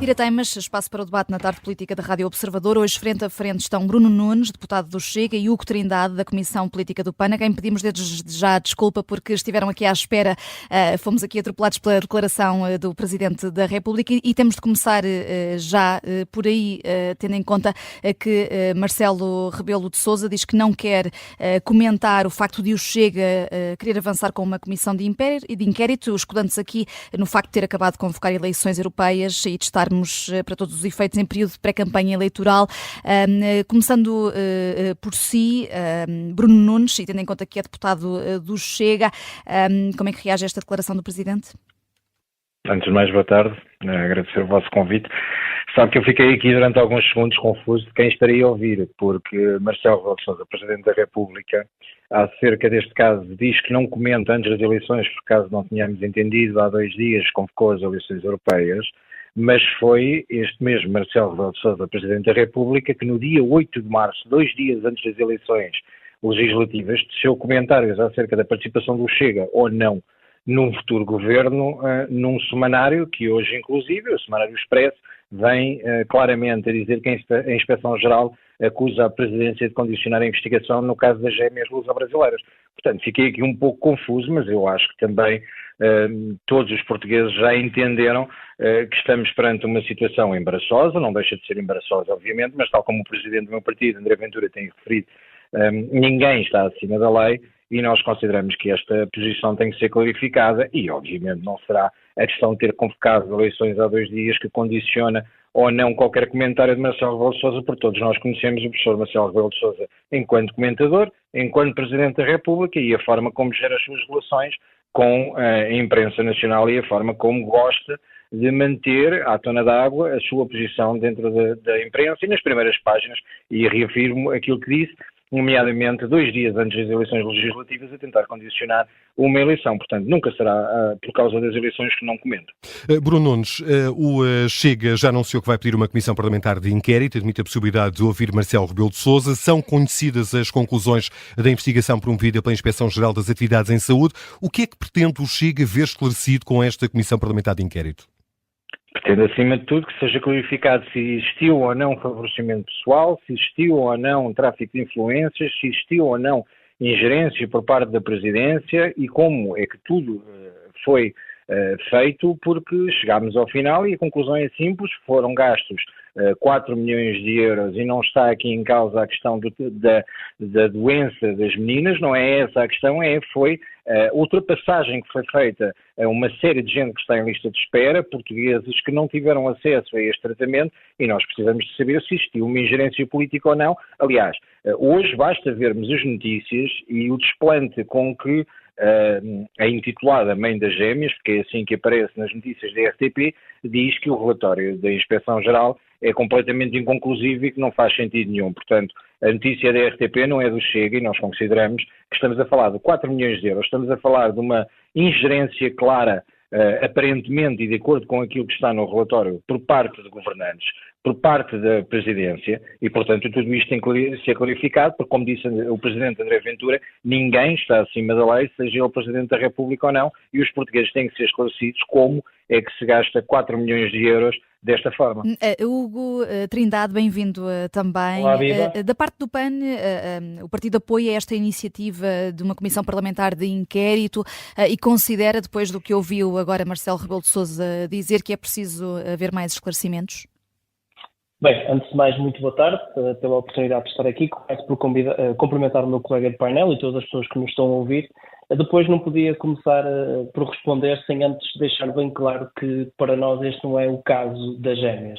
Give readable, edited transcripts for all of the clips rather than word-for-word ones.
Tira Temas, espaço para o debate na tarde política da Rádio Observador. Hoje, frente a frente, estão Bruno Nunes, deputado do Chega, e Hugo Trindade, da Comissão Política do PAN, a quem pedimos desde já desculpa porque estiveram aqui à espera. Fomos aqui atropelados pela declaração do Presidente da República e temos de começar já por aí, tendo em conta que Marcelo Rebelo de Sousa diz que não quer comentar o facto de o Chega querer avançar com uma comissão de inquérito, escudando-se aqui no facto de ter acabado de convocar eleições europeias e de estarmos, para todos os efeitos, em período de pré-campanha eleitoral. Começando por si, Bruno Nunes, e tendo em conta que é deputado do Chega, como é que reage a esta declaração do Presidente? Antes de mais, boa tarde. Agradecer o vosso convite. Sabe que eu fiquei aqui durante alguns segundos confuso de quem estaria a ouvir, porque Marcelo Rebelo de Sousa, Presidente da República, acerca deste caso, diz que não comenta antes das eleições, por caso não tínhamos entendido, há 2 dias convocou as eleições europeias, mas foi este mesmo Marcelo Rebelo de Sousa, Presidente da República, que no dia 8 de março, 2 dias antes das eleições legislativas, teceu comentários acerca da participação do Chega ou não num futuro governo, num semanário que hoje, inclusive, o Semanário Expresso, vem claramente a dizer que a Inspeção-Geral acusa a Presidência de condicionar a investigação no caso das gêmeas luso-brasileiras. Portanto, fiquei aqui um pouco confuso, mas eu acho que também todos os portugueses já entenderam que estamos perante uma situação embaraçosa, não deixa de ser embaraçosa, obviamente, mas tal como o Presidente do meu partido, André Ventura, tem referido, ninguém está acima da lei e nós consideramos que esta posição tem que ser clarificada e, obviamente, não será a questão de ter convocado eleições há 2 dias que condiciona ou não qualquer comentário de Marcelo Rebelo de Sousa, porque todos nós conhecemos o professor Marcelo Rebelo de Sousa enquanto comentador, enquanto Presidente da República e a forma como gera as suas relações com a imprensa nacional e a forma como gosta de manter à tona d'água a sua posição dentro da imprensa e nas primeiras páginas, e reafirmo aquilo que disse, nomeadamente 2 dias antes das eleições legislativas, a tentar condicionar uma eleição. Portanto, nunca será por causa das eleições que não comento. Bruno Nunes, o Chega já anunciou que vai pedir uma comissão parlamentar de inquérito, admite a possibilidade de ouvir Marcelo Rebelo de Sousa. São conhecidas as conclusões da investigação promovida pela Inspeção-Geral das Atividades em Saúde. O que é que pretende o Chega ver esclarecido com esta comissão parlamentar de inquérito? Pretende, acima de tudo, que seja clarificado se existiu ou não favorecimento pessoal, se existiu ou não tráfico de influências, se existiu ou não ingerência por parte da Presidência e como é que tudo foi feito, porque chegámos ao final e a conclusão é simples, foram gastos 4 milhões de euros e não está aqui em causa a questão da doença das meninas, não é essa a questão, foi a ultrapassagem que foi feita a uma série de gente que está em lista de espera, portugueses que não tiveram acesso a este tratamento e nós precisamos de saber se existiu uma ingerência política ou não. Aliás, hoje basta vermos as notícias e o desplante com que a intitulada Mãe das Gêmeas, porque é assim que aparece nas notícias da RTP, diz que o relatório da Inspeção-Geral é completamente inconclusivo e que não faz sentido nenhum. Portanto, a notícia da RTP não é do Chega e nós consideramos que estamos a falar de 4 milhões de euros, estamos a falar de uma ingerência clara, aparentemente e de acordo com aquilo que está no relatório, por parte de governantes, por parte da Presidência e, portanto, tudo isto tem que ser clarificado, porque, como disse o Presidente André Ventura, ninguém está acima da lei, seja ele Presidente da República ou não, e os portugueses têm que ser esclarecidos como é que se gasta 4 milhões de euros desta forma. Hugo Trindade, bem-vindo também. Olá, viva. Da parte do PAN, o partido apoia esta iniciativa de uma comissão parlamentar de inquérito e considera, depois do que ouviu agora Marcelo Rebelo de Sousa dizer, que é preciso haver mais esclarecimentos? Bem, antes de mais, muito boa tarde pela oportunidade de estar aqui. Começo por cumprimentar o meu colega de painel e todas as pessoas que nos estão a ouvir. Depois não podia começar por responder sem antes deixar bem claro que para nós este não é o caso das gêmeas.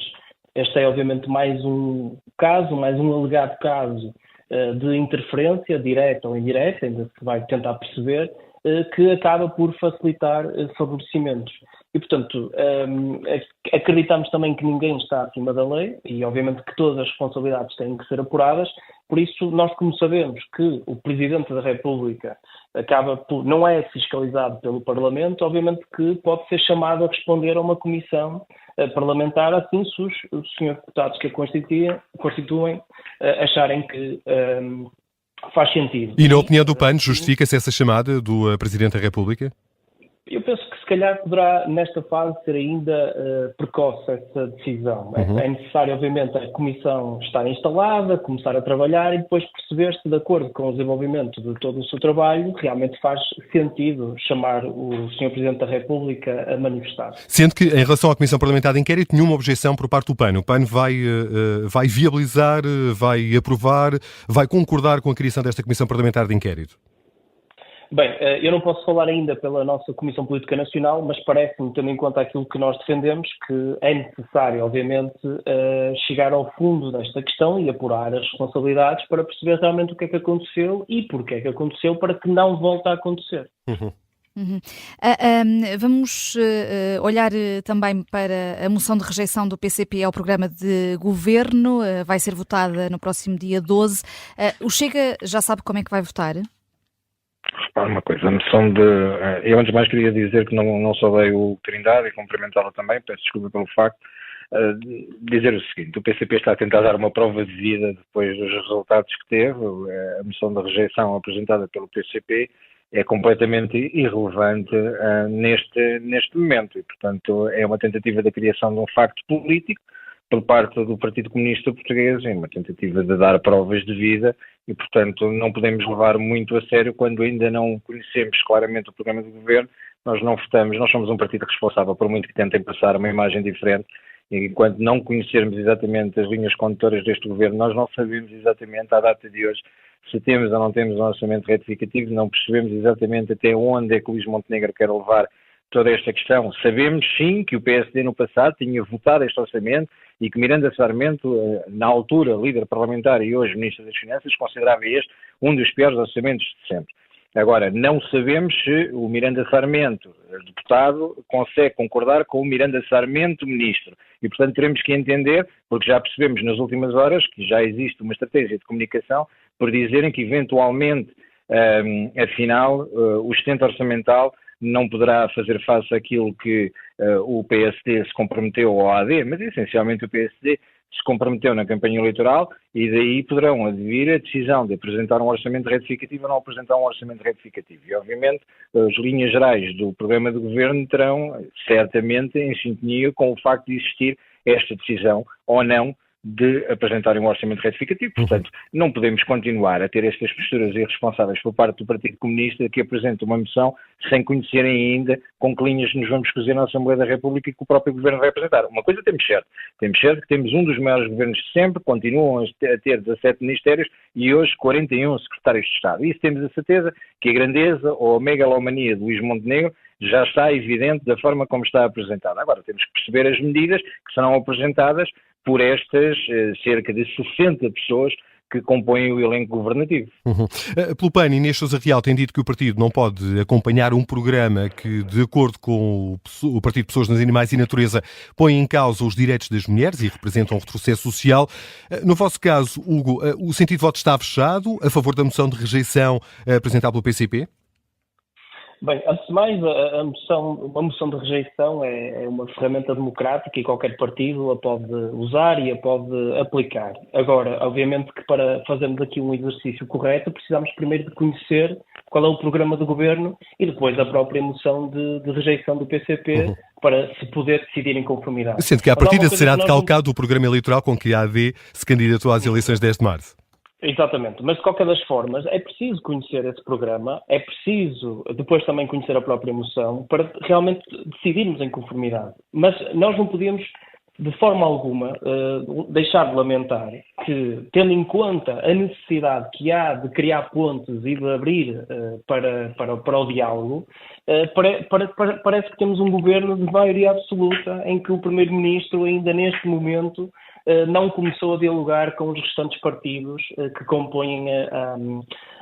Este é obviamente mais um caso, mais um alegado caso de interferência, direta ou indireta, ainda se vai tentar perceber, que acaba por facilitar favorecimentos. E, portanto, acreditamos também que ninguém está acima da lei e, obviamente, que todas as responsabilidades têm que ser apuradas. Por isso, nós, como sabemos que o Presidente da República não é fiscalizado pelo Parlamento, obviamente que pode ser chamado a responder a uma comissão parlamentar, assim se os senhores deputados que a constituem acharem que faz sentido. E na opinião do PAN, justifica-se essa chamada do Presidente da República? Eu penso que se calhar poderá, nesta fase, ser ainda precoce essa decisão. É necessário, obviamente, a Comissão estar instalada, começar a trabalhar e depois perceber se, de acordo com o desenvolvimento de todo o seu trabalho, realmente faz sentido chamar o Sr. Presidente da República a manifestar. Sendo que, em relação à Comissão Parlamentar de Inquérito, nenhuma objeção por parte do PAN. O PAN vai viabilizar, vai aprovar, vai concordar com a criação desta Comissão Parlamentar de Inquérito? Bem, eu não posso falar ainda pela nossa Comissão Política Nacional, mas parece-me, tendo em conta aquilo que nós defendemos, que é necessário, obviamente, chegar ao fundo desta questão e apurar as responsabilidades para perceber realmente o que é que aconteceu e porque é que aconteceu para que não volte a acontecer. Vamos olhar também para a moção de rejeição do PCP ao programa de governo. Vai ser votada no próximo dia 12. O Chega já sabe como é que vai votar? Repara uma coisa, a noção de... Eu antes de mais queria dizer que não saudei o Trindade e cumprimentá-lo também, peço desculpa pelo facto, dizer o seguinte: o PCP está a tentar dar uma prova de vida depois dos resultados que teve. A moção de rejeição apresentada pelo PCP é completamente irrelevante neste momento e, portanto, é uma tentativa da criação de um facto político por parte do Partido Comunista Português, é uma tentativa de dar provas de vida e, portanto, não podemos levar muito a sério quando ainda não conhecemos claramente o programa de governo. Nós não votamos, nós somos um partido responsável, por muito que tentem passar uma imagem diferente, e enquanto não conhecermos exatamente as linhas condutoras deste governo, nós não sabemos exatamente, à data de hoje, se temos ou não temos um orçamento retificativo, não percebemos exatamente até onde é que o Luís Montenegro quer levar toda esta questão. Sabemos, sim, que o PSD no passado tinha votado este orçamento e que Miranda Sarmento, na altura líder parlamentar e hoje Ministro das Finanças, considerava este um dos piores orçamentos de sempre. Agora, não sabemos se o Miranda Sarmento, deputado, consegue concordar com o Miranda Sarmento, ministro. E, portanto, teremos que entender, porque já percebemos nas últimas horas que já existe uma estratégia de comunicação por dizerem que, eventualmente, afinal, o excedente orçamental não poderá fazer face àquilo que o PSD se comprometeu ao AD, mas essencialmente o PSD se comprometeu na campanha eleitoral e daí poderão advir a decisão de apresentar um orçamento retificativo ou não apresentar um orçamento retificativo. E, obviamente, as linhas gerais do programa de governo terão certamente em sintonia com o facto de existir esta decisão ou não de apresentarem um orçamento retificativo. Portanto, não podemos continuar a ter estas posturas irresponsáveis por parte do Partido Comunista que apresenta uma moção sem conhecerem ainda com que linhas nos vamos cozer na Assembleia da República e que o próprio Governo vai apresentar. Uma coisa temos certo que temos um dos maiores governos de sempre, continuam a ter 17 ministérios e hoje 41 secretários de Estado. E isso temos a certeza que a grandeza ou a megalomania de Luís Montenegro já está evidente da forma como está apresentada. Agora, temos que perceber as medidas que serão apresentadas por estas cerca de 60 pessoas que compõem o elenco governativo. Pelo PAN, Inês Sousa Real tem dito que o partido não pode acompanhar um programa que, de acordo com o Partido de Pessoas nas Animais e Natureza, põe em causa os direitos das mulheres e representa um retrocesso social. No vosso caso, Hugo, o sentido de voto está fechado a favor da moção de rejeição apresentada pelo PCP? Bem, antes de mais, a moção de rejeição é uma ferramenta democrática e qualquer partido a pode usar e a pode aplicar. Agora, obviamente que para fazermos aqui um exercício correto, precisamos primeiro de conhecer qual é o programa do governo e depois a própria moção de rejeição do PCP para se poder decidir em conformidade. Sendo que, à partida, será decalcado o programa eleitoral com que a AD se candidatou às eleições de 10 de março. Exatamente, mas de qualquer das formas é preciso conhecer esse programa, é preciso depois também conhecer a própria moção para realmente decidirmos em conformidade. Mas nós não podemos de forma alguma deixar de lamentar que, tendo em conta a necessidade que há de criar pontes e de abrir para o diálogo, parece que temos um governo de maioria absoluta em que o Primeiro-Ministro ainda neste momento não começou a dialogar com os restantes partidos que compõem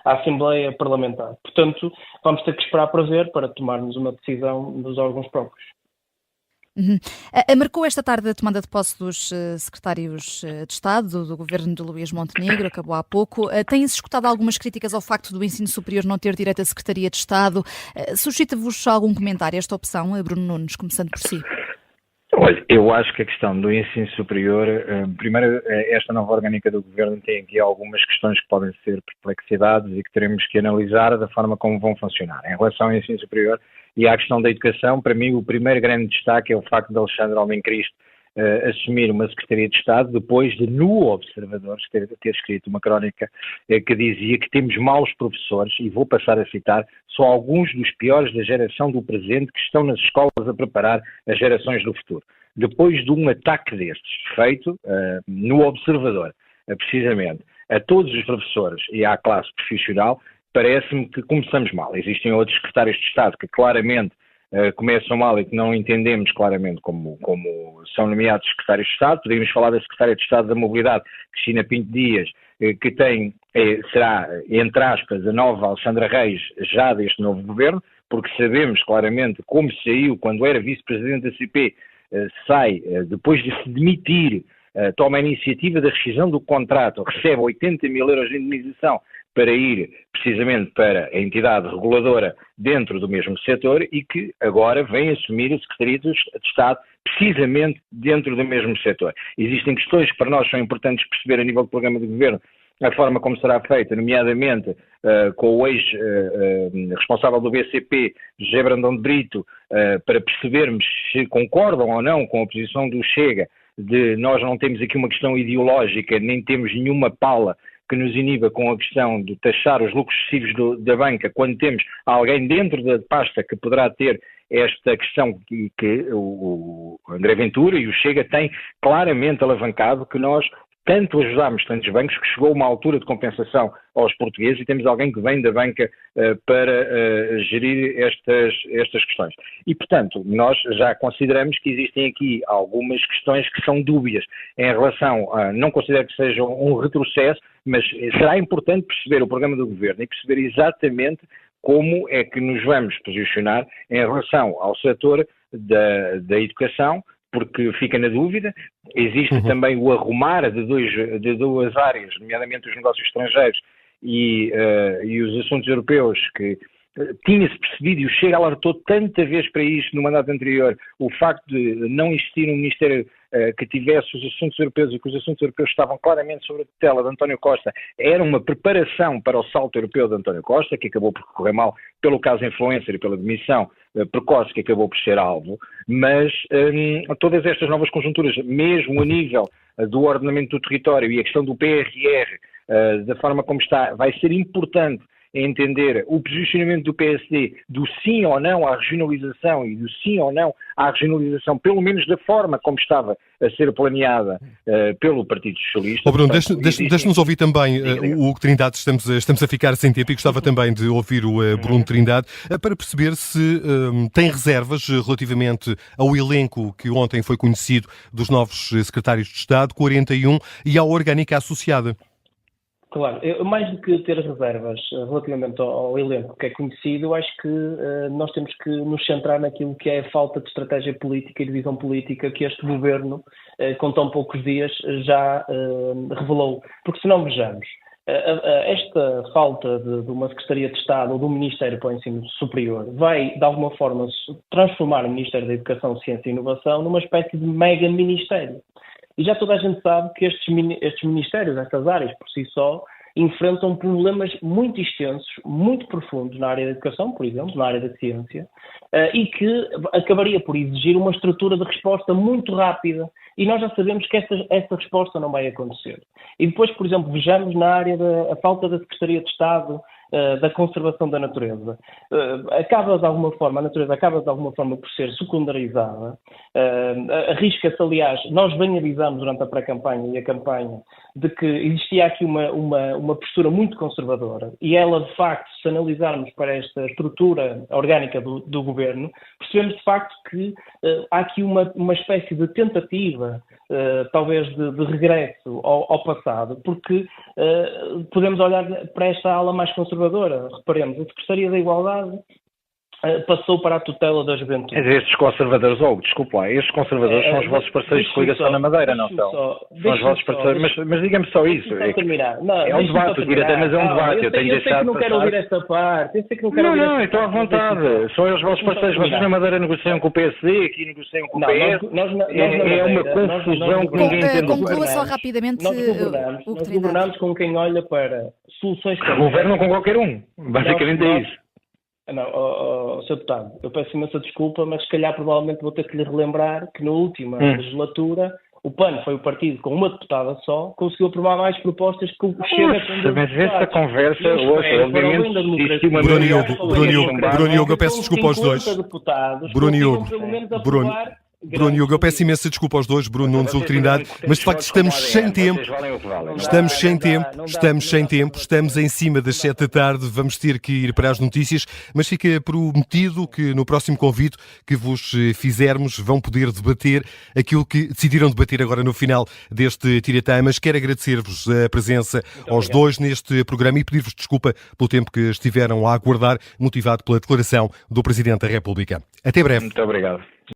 a Assembleia Parlamentar. Portanto, vamos ter que esperar para ver, para tomarmos uma decisão dos órgãos próprios. Marcou esta tarde a tomada de posse dos secretários de Estado do governo de Luís Montenegro, acabou há pouco. Tem-se escutado algumas críticas ao facto do ensino superior não ter direito à Secretaria de Estado. Suscita-vos algum comentário esta opção, Bruno Nunes, começando por si? Olha, eu acho que a questão do ensino superior, primeiro, esta nova orgânica do Governo tem aqui algumas questões que podem ser perplexidades e que teremos que analisar da forma como vão funcionar. Em relação ao ensino superior e à questão da educação, para mim o primeiro grande destaque é o facto de Alexandre Alvim Cristo assumir uma Secretaria de Estado depois de, no Observador, ter escrito uma crónica que dizia que temos maus professores, e vou passar a citar, só alguns dos piores da geração do presente que estão nas escolas a preparar as gerações do futuro. Depois de um ataque destes feito no Observador, precisamente, a todos os professores e à classe profissional, parece-me que começamos mal. Existem outros secretários de Estado que claramente começam mal e que não entendemos claramente como são nomeados secretários de Estado. Podemos falar da Secretária de Estado da Mobilidade, Cristina Pinto Dias, que será, entre aspas, a nova Alexandra Reis já deste novo governo, porque sabemos claramente como saiu quando era vice-presidente da CP, sai, depois de se demitir, toma a iniciativa da rescisão do contrato, recebe 80 mil euros de indemnização para ir precisamente para a entidade reguladora dentro do mesmo setor e que agora vem assumir a Secretaria de Estado precisamente dentro do mesmo setor. Existem questões que para nós são importantes perceber a nível do programa de governo, a forma como será feita, nomeadamente com o ex-responsável do BCP, José Brandão de Brito, para percebermos se concordam ou não com a posição do Chega, de nós não temos aqui uma questão ideológica, nem temos nenhuma pala que nos iniba com a questão de taxar os lucros excessivos da banca, quando temos alguém dentro da pasta que poderá ter esta questão que o André Ventura e o Chega têm claramente alavancado, que nós tanto ajudámos tantos bancos que chegou uma altura de compensação aos portugueses e temos alguém que vem da banca para gerir estas questões. E, portanto, nós já consideramos que existem aqui algumas questões que são dúbias em relação a, não considero que seja um retrocesso, mas será importante perceber o programa do Governo e perceber exatamente como é que nos vamos posicionar em relação ao setor da educação, porque fica na dúvida. Existe também o arrumar de duas áreas, nomeadamente os negócios estrangeiros e os assuntos europeus, que tinha-se percebido, e o Chega alertou tanta vez para isto no mandato anterior, o facto de não existir um Ministério que tivesse os assuntos europeus e que os assuntos europeus estavam claramente sobre a tutela de António Costa, era uma preparação para o salto europeu de António Costa, que acabou por correr mal pelo caso influencer e pela demissão precoce que acabou por ser alvo, mas todas estas novas conjunturas, mesmo a nível do ordenamento do território e a questão do PRR, da forma como está, vai ser importante entender o posicionamento do PSD do sim ou não à regionalização e do sim ou não à regionalização, pelo menos da forma como estava a ser planeada pelo Partido Socialista. Bruno, deixe-nos ouvir também o Hugo Trindade, estamos a ficar sem tempo e gostava também de ouvir o Bruno Trindade para perceber se tem reservas relativamente ao elenco que ontem foi conhecido dos novos secretários de Estado, 41, e à orgânica associada. Claro, mais do que ter reservas relativamente ao elenco que é conhecido, acho que nós temos que nos centrar naquilo que é a falta de estratégia política e de visão política que este governo, com tão poucos dias, já revelou. Porque se não vejamos, esta falta de uma Secretaria de Estado ou de um Ministério para o Ensino Superior vai, de alguma forma, transformar o Ministério da Educação, Ciência e Inovação numa espécie de mega-ministério. E já toda a gente sabe que estes ministérios, estas áreas por si só, enfrentam problemas muito extensos, muito profundos na área da educação, por exemplo, na área da ciência, e que acabaria por exigir uma estrutura de resposta muito rápida. E nós já sabemos que essa resposta não vai acontecer. E depois, por exemplo, vejamos na área da falta da Secretaria de Estado, da conservação da natureza. A natureza acaba de alguma forma por ser secundarizada. Arrisca-se, aliás, nós bem avisámos durante a pré-campanha e a campanha de que existia aqui uma postura muito conservadora e ela, de facto, se analisarmos para esta estrutura orgânica do governo, percebemos, de facto, que há aqui uma espécie de tentativa, talvez de regresso ao passado, porque podemos olhar para esta ala mais conservadora. Reparemos, a Secretaria da Igualdade passou para a tutela da juventude. Estes conservadores, desculpa lá, estes conservadores são os vossos parceiros de coligação na Madeira, não são? São os vossos parceiros, mas diga-me só isso. É um debate, o diretor, mas é um debate. Eu sei que não quero ouvir esta parte. Não, então à vontade. São os vossos parceiros. Vocês na Madeira negociam com o PSD, aqui negociam com o PS. É uma confusão que ninguém entende. Conclua só rapidamente. Nós governamos com quem olha para soluções... Governam com qualquer um. Basicamente é isso. Não, Sr. Deputado, eu peço imensa desculpa, mas se calhar provavelmente vou ter que lhe relembrar que na última legislatura o PAN foi o partido com uma deputada só, conseguiu aprovar mais propostas que o Chega com mas essa conversa, obviamente, existe uma... Bruno Hugo, eu peço desculpa aos dois. Bruno Hugo, eu peço imensa desculpa aos dois, Bruno Nunes, Hugo Trindade, mas de facto estamos sem tempo. Estamos sem tempo, estamos em cima das 7 da tarde, vamos ter que ir para as notícias, mas fica prometido que no próximo convite que vos fizermos vão poder debater aquilo que decidiram debater agora no final deste Tira-Temas. Quero agradecer-vos a presença aos dois neste programa e pedir-vos desculpa pelo tempo que estiveram a aguardar, motivado pela declaração do Presidente da República. Até breve. Muito obrigado.